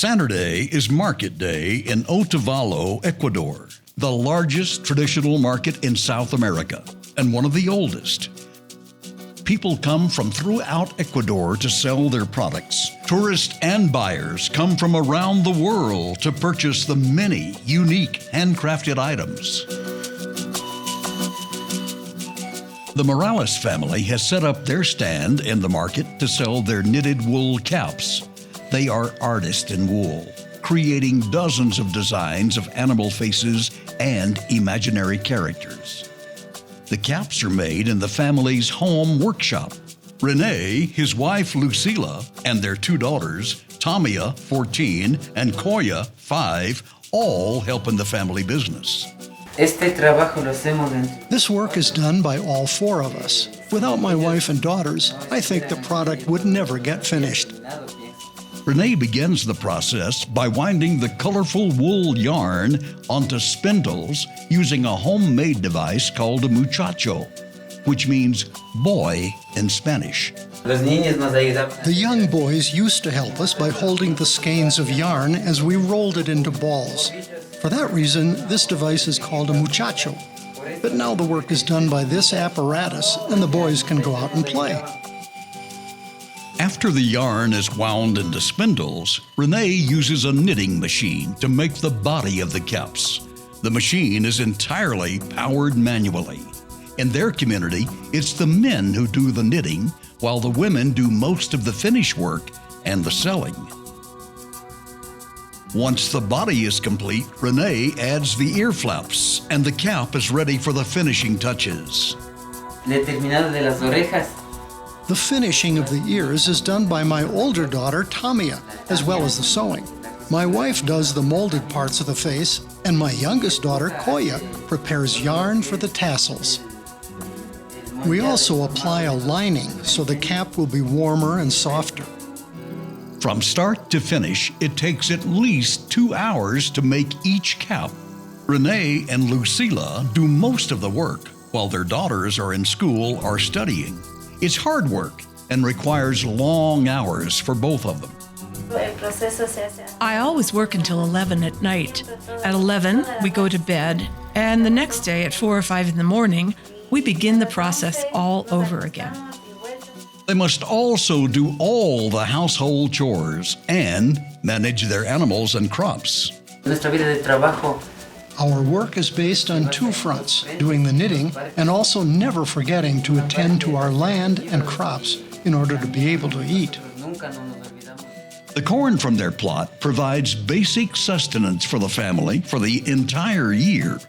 Saturday is Market Day in Otavalo, Ecuador, the largest traditional market in South America and one of the oldest. People come from throughout Ecuador to sell their products. Tourists and buyers come from around the world to purchase the many unique handcrafted items. The Morales family has set up their stand in the market to sell their knitted wool caps. They are artists in wool, creating dozens of designs of animal faces and imaginary characters. The caps are made in the family's home workshop. Renee, his wife Lucila, and their two daughters, Tamia, 14, and Koya, 5, all help in the family business. This work is done by all 4 of us. Without my wife and daughters, I think the product would never get finished. Renee begins the process by winding the colorful wool yarn onto spindles using a homemade device called a muchacho, which means boy in Spanish. The young boys used to help us by holding the skeins of yarn as we rolled it into balls. For that reason, this device is called a muchacho. But now the work is done by this apparatus and the boys can go out and play. After the yarn is wound into spindles, Renee uses a knitting machine to make the body of the caps. The machine is entirely powered manually. In their community, it's the men who do the knitting, while the women do most of the finish work and the selling. Once the body is complete, Renee adds the ear flaps, and the cap is ready for the finishing touches. The finishing of the ears is done by my older daughter, Tamia, as well as the sewing. My wife does the molded parts of the face, and my youngest daughter, Koya, prepares yarn for the tassels. We also apply a lining so the cap will be warmer and softer. From start to finish, it takes at least 2 hours to make each cap. Renee and Lucila do most of the work, while their daughters are in school or studying. It's hard work and requires long hours for both of them. I always work until 11 at night. At 11, we go to bed, and the next day at 4 or 5 in the morning, we begin the process all over again. They must also do all the household chores and manage their animals and crops. Our work is based on 2 fronts, doing the knitting and also never forgetting to attend to our land and crops in order to be able to eat. The corn from their plot provides basic sustenance for the family for the entire year.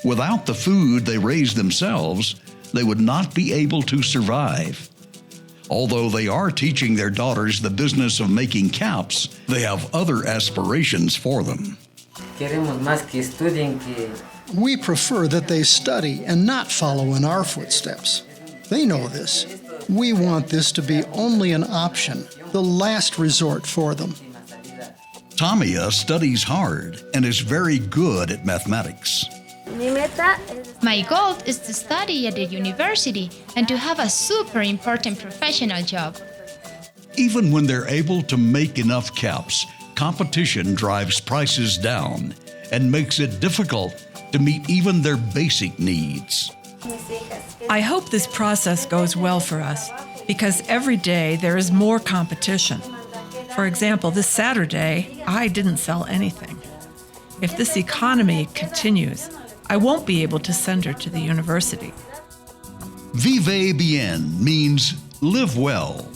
Without the food they raise themselves, they would not be able to survive. Although they are teaching their daughters the business of making caps, they have other aspirations for them. We prefer that they study and not follow in our footsteps. They know this. We want this to be only an option, the last resort for them. Tamia studies hard and is very good at mathematics. My goal is to study at the university and to have a super important professional job. Even when they're able to make enough caps, competition drives prices down and makes it difficult to meet even their basic needs. I hope this process goes well for us, because every day there is more competition. For example, this Saturday, I didn't sell anything. If this economy continues, I won't be able to send her to the university. Vive bien means live well.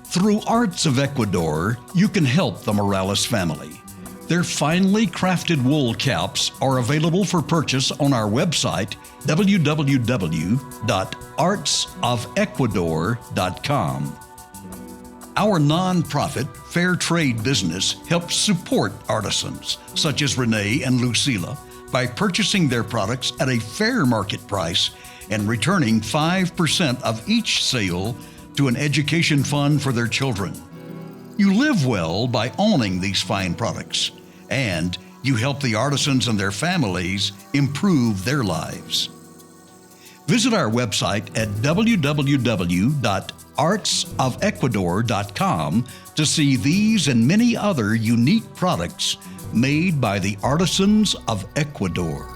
Through Arts of Ecuador, you can help the Morales family. Their finely crafted wool caps are available for purchase on our website, www.artsofecuador.com. Our nonprofit Fair Trade business helps support artisans such as Renee and Lucila by purchasing their products at a fair market price and returning 5% of each sale to an education fund for their children. You live well by owning these fine products, and you help the artisans and their families improve their lives. Visit our website at www.artsofecuador.com artsofecuador.com to see these and many other unique products made by the artisans of Ecuador.